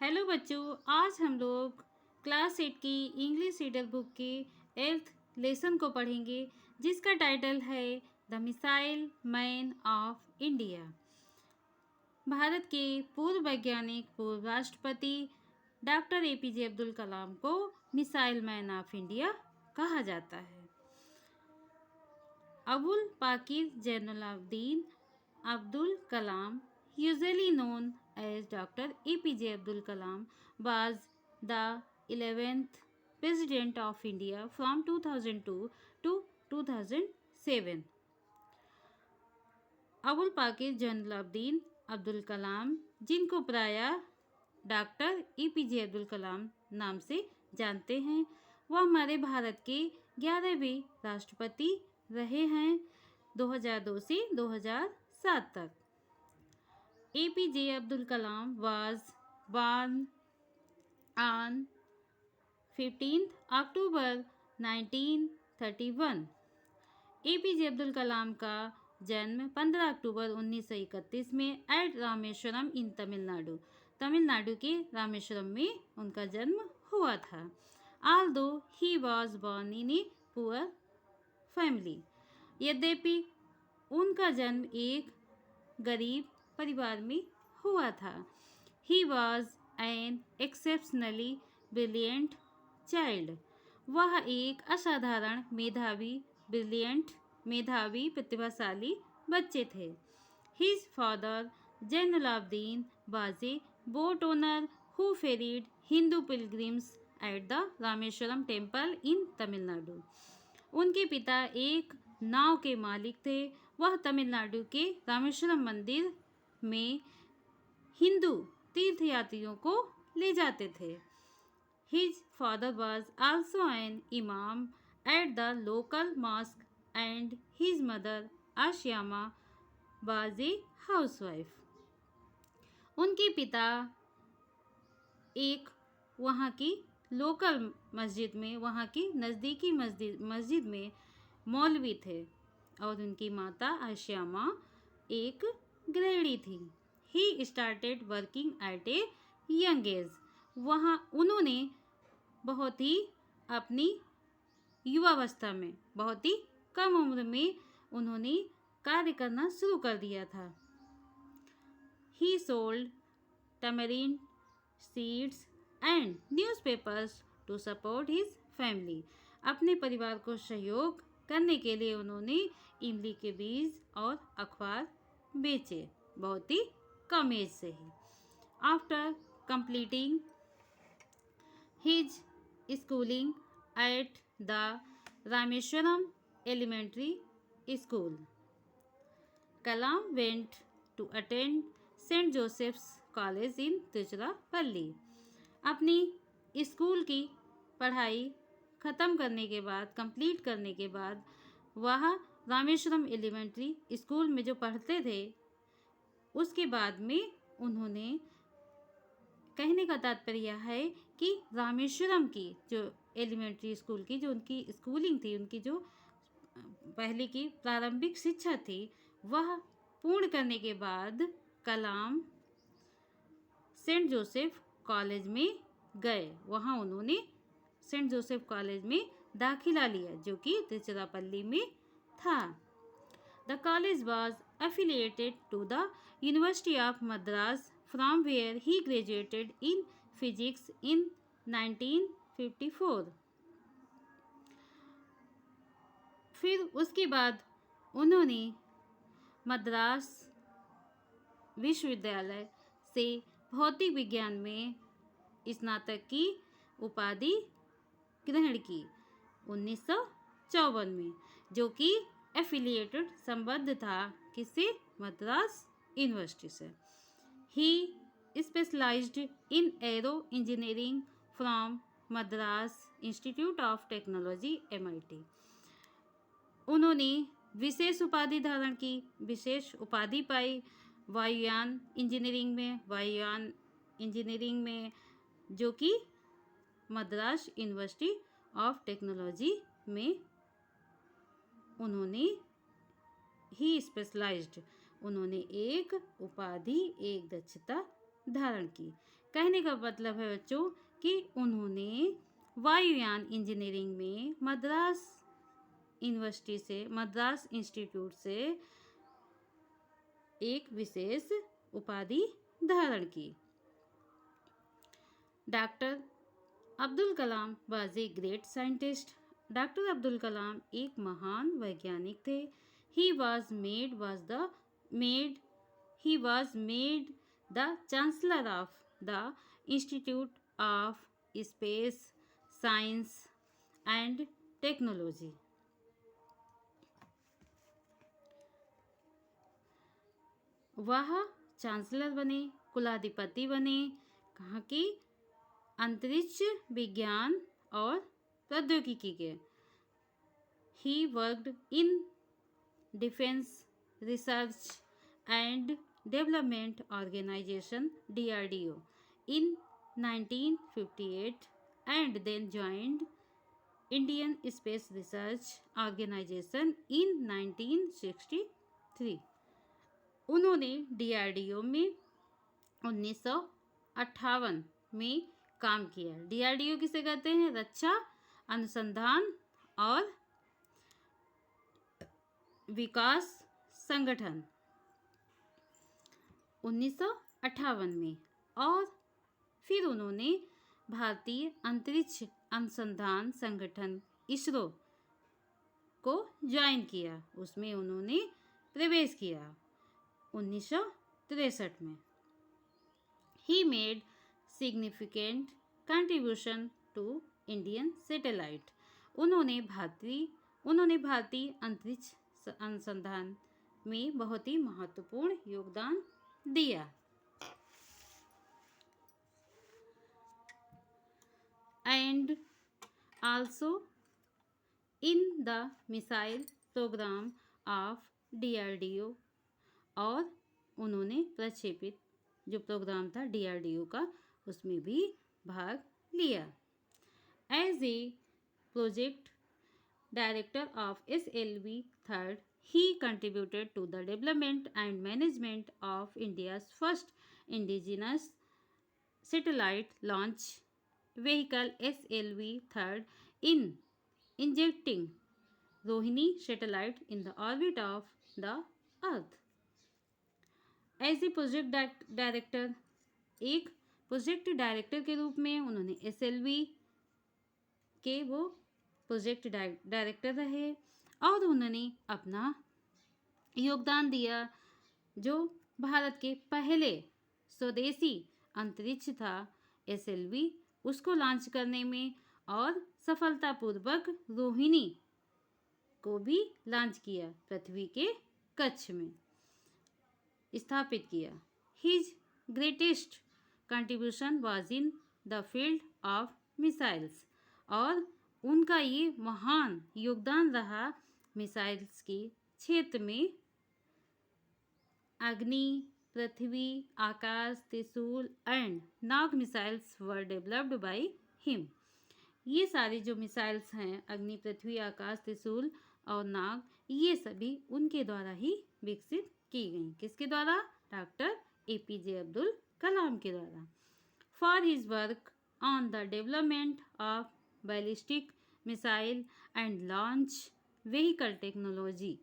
Hello बच्चों, आज हम लोग क्लास 8 की इंग्लिश रीडर बुक के 8th लेसन को पढ़ेंगे, जिसका टाइटल है the missile man of India. Bharat के पूर्व वैज्ञानिक, पूर्व राष्ट्रपति डॉक्टर एपीजे अब्दुल कलाम को मिसाइल मैन ऑफ इंडिया कहा जाता है। Abul Pakir Jainulabdeen Abdul Kalam, usually known as Dr. APJ Abdul Kalam, was the 11th President of India from 2002 to 2007. Abul Pakir Jainulabdeen Abdul Kalam, जिनको प्रायः डॉक्टर एपीजे अब्दुल कलाम नाम से जानते हैं, वह हमारे भारत के 11वें राष्ट्रपति रहे हैं 2002 से 2007 तक। APJ Abdul Kalam was born on 15th October 1931। APJ Abdul Kalam का जन्म 15 अक्टूबर 1931 में एट रामेश्वरम इन तमिलनाडु के रामेश्वरम में उनका जन्म हुआ था। Although he was born in a poor family, यद्यपि उनका जन्म एक गरीब परिवार में हुआ था। He was an exceptionally brilliant child। वह एक असाधारण मेधावी प्रतिभाशाली बच्चे थे। His father Jainullaब्दीन was a boat owner who ferried Hindu pilgrims at the Rameswaram temple in Tamil Nadu. उनके पिता एक नाव के मालिक थे। वह तमिलनाडु के रामेश्वरम मंदिर में हिंदू तीर्थयात्रियों को ले जाते थे। His father was also an imam at the local mosque and his mother Ashyama was a housewife। उनके पिता एक वहाँ की लोकल मस्जिद में, वहाँ की नज़दीकी मस्जिद में मौलवी थे और उनकी माता आश्यामा एक गृहिणी थी। He started working at a young age. वहाँ उन्होंने बहुत ही अपनी युवावस्था में, बहुत ही कम उम्र में उन्होंने कार्य करना शुरू कर दिया था। He sold tamarind seeds and newspapers to support his family. अपने परिवार को सहयोग करने के लिए उन्होंने इमली के बीज और अखबार बेचे, बहुत ही कम एज से ही। After completing his schooling at the Rameswaram elementary school, Kalam went to attend Saint Joseph's College in Tiruchirappalli. अपनी स्कूल की पढ़ाई ख़त्म करने के बाद, कंप्लीट करने के बाद, वह रामेश्वरम एलिमेंट्री स्कूल में जो पढ़ते थे, उसके बाद में उन्होंने, कहने का तात्पर्य है कि रामेश्वरम की जो एलिमेंट्री स्कूल की जो उनकी स्कूलिंग थी, उनकी जो पहले की प्रारंभिक शिक्षा थी, वह पूर्ण करने के बाद कलाम सेंट जोसेफ कॉलेज में गए। वहाँ उन्होंने सेंट जोसेफ कॉलेज में दाखिला लिया, जो कि तिरुचिरापल्ली में था। The college was affiliated to the university of Madras from where he graduated in physics in 1954। फिर उसके बाद उन्होंने मद्रास विश्वविद्यालय से भौतिक विज्ञान में स्नातक की उपाधि ग्रहण की 1954 में, जो कि एफिलिएटेड संबद्ध था किससे? मद्रास यूनिवर्सिटी से। He specialised in aero engineering from Madras Institute of Technology MIT। उन्होंने विशेष उपाधि धारण की, विशेष उपाधि पाई वायुयान इंजीनियरिंग में, जो कि मद्रास यूनिवर्सिटी ऑफ टेक्नोलॉजी में उन्होंने ही स्पेशलाइज्ड, उन्होंने एक उपाधि, एक दक्षता धारण की। कहने का मतलब है बच्चों कि उन्होंने वायुयान इंजीनियरिंग में मद्रास यूनिवर्सिटी से, मद्रास इंस्टीट्यूट से एक विशेष उपाधि धारण की। Doctor Abdul Kalam was a great scientist. Doctor Abdul Kalam एक महान वैज्ञानिक थे। He was made he was made the chancellor of the Institute of Space Science and Technology. वह चांसलर बने, कुलाधिपति बने, कहाँ की? अंतरिक्ष विज्ञान और प्रौद्योगिकी के। He worked in Defense Research and Development Organization DRDO in 1958 and then joined Indian Space Research Organization in 1963. उन्होंने DRDO में 1958 में काम किया। DRDO किसे कहते हैं? रक्षा अनुसंधान और विकास संगठन। 1958 में। और फिर उन्होंने भारतीय अंतरिक्ष अनुसंधान संगठन इसरो को ज्वाइन किया, उसमें उन्होंने प्रवेश किया 1963 में। He made significant contribution to Indian satellite. उन्होंने भारतीय अंतरिक्ष अनुसंधान में बहुत ही महत्वपूर्ण योगदान दिया। And also in the missile program of DRDO, और उन्होंने प्रक्षेपित जो प्रोग्राम था DRDO का, उसमें भी भाग लिया। As a project Director of SLV third, he contributed to the development and management of India's first indigenous satellite launch vehicle SLV third in injecting Rohini satellite in the orbit of the Earth. As a project director, एक project director के रूप में उन्होंने SLV के वो project director रहे और उन्होंने अपना योगदान दिया जो भारत के पहले स्वदेशी अंतरिक्ष था SLV, उसको लॉन्च करने में, और सफलतापूर्वक रोहिणी को भी लॉन्च किया, पृथ्वी के कक्ष में स्थापित किया। His greatest contribution was in the field of missiles, और उनका ये महान योगदान रहा मिसाइल्स के क्षेत्र में। अग्नि, पृथ्वी, आकाश, त्रिशूल and Nag missiles were developed by him. ये सारी जो मिसाइल्स हैं, अग्नि, पृथ्वी, आकाश, त्रिशूल और नाग, ये सभी उनके द्वारा ही विकसित की गई। किसके द्वारा? डॉक्टर APJ अब्दुल कलाम के द्वारा। For his work on the development of ballistic missile and launch vehicle technology,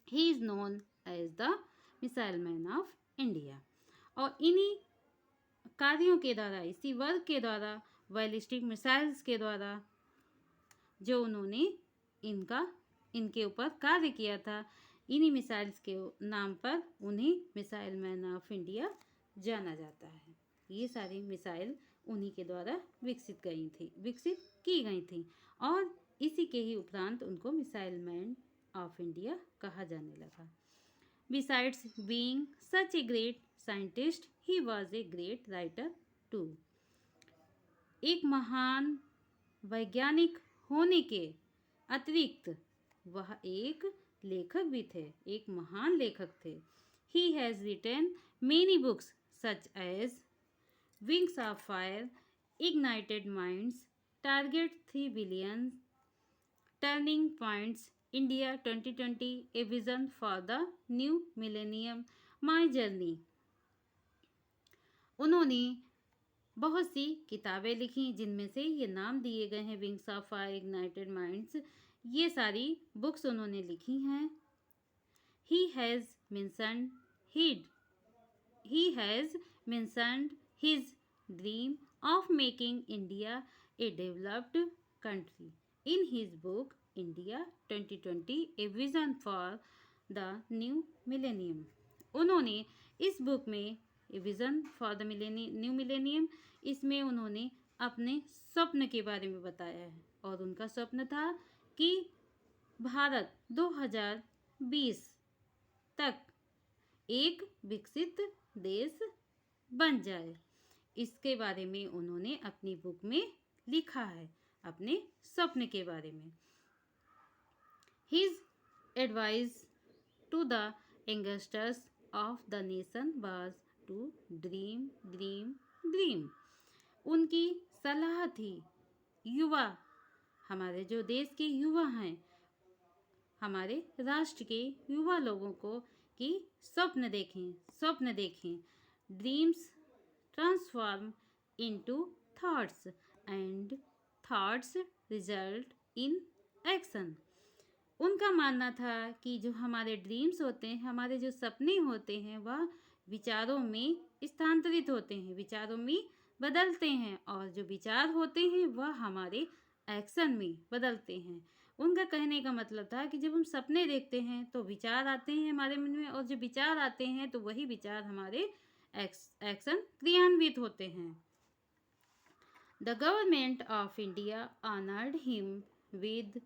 he is known as the missile man of India. और इन्हीं कार्यों के द्वारा, इसी वर्क के द्वारा, बैलिस्टिक मिसाइल्स के द्वारा जो उन्होंने इनके ऊपर कार्य किया था, इन्हीं मिसाइल्स के नाम पर उन्हें मिसाइल मैन ऑफ इंडिया जाना जाता है। ये सारी मिसाइल उन्हीं के द्वारा विकसित की गई थी और इसी के ही उपरांत उनको मिसाइल मैन ऑफ इंडिया कहा जाने लगा। Besides being such a great scientist, he was a great writer too. एक महान वैज्ञानिक होने के अतिरिक्त वह एक लेखक भी थे, एक महान लेखक थे। He has written many books such as Wings of Fire, Ignited Minds, Target 3 billion, Turning Points, India 2020, A Vision for the New Millennium, My Journey. उन्होंने बहुत सी किताबें लिखी जिनमें से ये नाम दिए गए हैं, Wings of Fire, Ignited Minds, ये सारी बुक्स उन्होंने लिखी हैं। ही हैज़ मेंशन्ड हिड he has mentioned his dream of making India a developed country in his book India 2020 A Vision for the New Millennium। उन्होंने इस बुक में vision for the New millennium, इसमें उन्होंने अपने स्वप्न के बारे में बताया है और उनका स्वप्न था कि भारत 2020 तक एक विकसित देश बन जाए। इसके बारे में उन्होंने अपनी बुक में लिखा है, अपने स्वप्न के बारे में। His advice to the youngsters of the nation was to dream, dream, dream। उनकी सलाह थी युवा, हमारे जो देश के युवा हैं, हमारे राष्ट्र के युवा लोगों को कि स्वप्न देखें, स्वप्न देखें। Dreams transform into thoughts and thoughts result in action. उनका मानना था कि जो हमारे ड्रीम्स होते हैं, हमारे जो सपने होते हैं, वह विचारों में स्थानांतरित होते हैं, विचारों में बदलते हैं, और जो विचार होते हैं वह हमारे एक्शन में बदलते हैं। उनका कहने का मतलब था कि जब हम सपने देखते हैं तो विचार आते हैं हमारे मन में, और जब विचार आते हैं तो वही विचार हमारे एक्शन क्रियान्वित होते हैं। The government of India honoured him with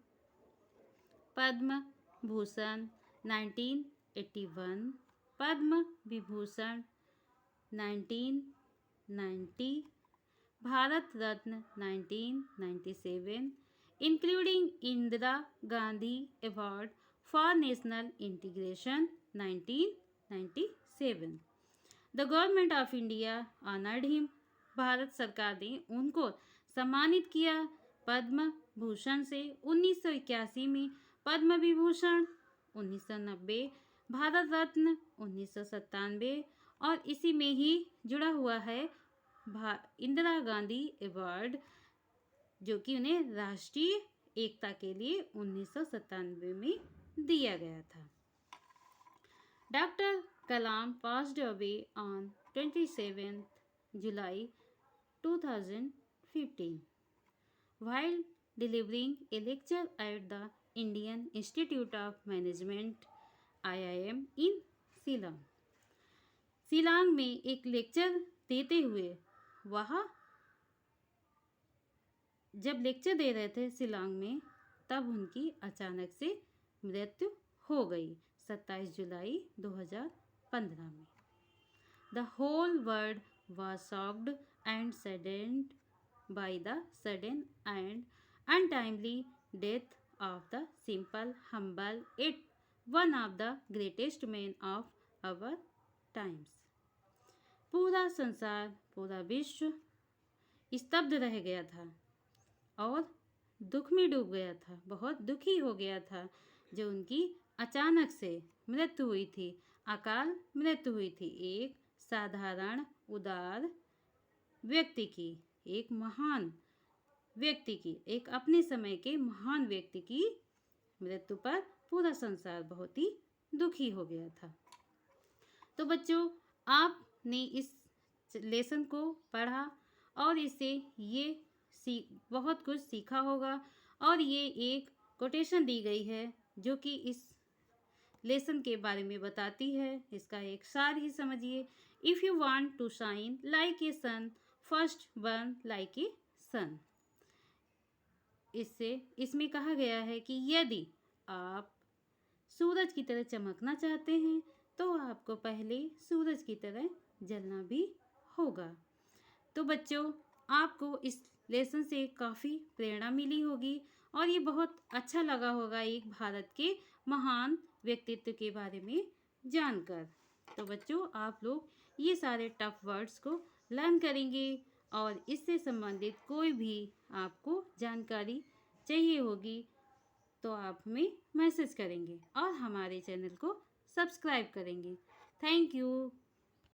Padma Bhushan 1981, Padma Vibhushan 1990, Bharat Ratna 1997, including Indira Gandhi award for national integration 1997। The government of India honoured him, Bharat सरकार ने उनको सम्मानित किया पद्म भूषण से 1981 में, पद्म विभूषण 1990, भारत रत्न 1997, और इसी में ही जुड़ा हुआ है इंदिरा गांधी अवार्ड, जो कि उन्हें राष्ट्रीय एकता के लिए 1997 में दिया गया था। Doctor Kalam passed away on 27th July 2015 while delivering a lecture at the Indian Institute of Management IIM in Shillong. Shillong में एक लेक्चर देते हुए, वहाँ जब लेक्चर दे रहे थे शिलांग में, तब उनकी अचानक से मृत्यु हो गई 27 जुलाई 2015 में। The whole world was shocked and saddened by the sudden and untimely death of the simple, humble, yet one of the greatest men of our times। पूरा संसार, पूरा विश्व स्तब्ध रह गया था और दुख में डूब गया था, बहुत दुखी हो गया था, जो उनकी अचानक से मृत्यु हुई थी, अकाल मृत्यु हुई थी। एक साधारण उदार व्यक्ति की, एक महान व्यक्ति की, एक अपने समय के महान व्यक्ति की मृत्यु पर पूरा संसार बहुत ही दुखी हो गया था। तो बच्चों, आपने इस लेसन को पढ़ा और इससे ये बहुत कुछ सीखा होगा, और ये एक कोटेशन दी गई है जो कि इस लेसन के बारे में बताती है। इसका एक सार ही समझिए। If you want to shine like a sun, first burn like a sun. इसमें कहा गया है कि यदि आप सूरज की तरह चमकना चाहते हैं तो आपको पहले सूरज की तरह जलना भी होगा। तो बच्चों, आपको इस लेसन से काफ़ी प्रेरणा मिली होगी और ये बहुत अच्छा लगा होगा एक भारत के महान व्यक्तित्व के बारे में जानकर। तो बच्चों, आप लोग ये सारे टफ वर्ड्स को लर्न करेंगे और इससे संबंधित कोई भी आपको जानकारी चाहिए होगी तो आप हमें मैसेज करेंगे और हमारे चैनल को सब्सक्राइब करेंगे। Thank you.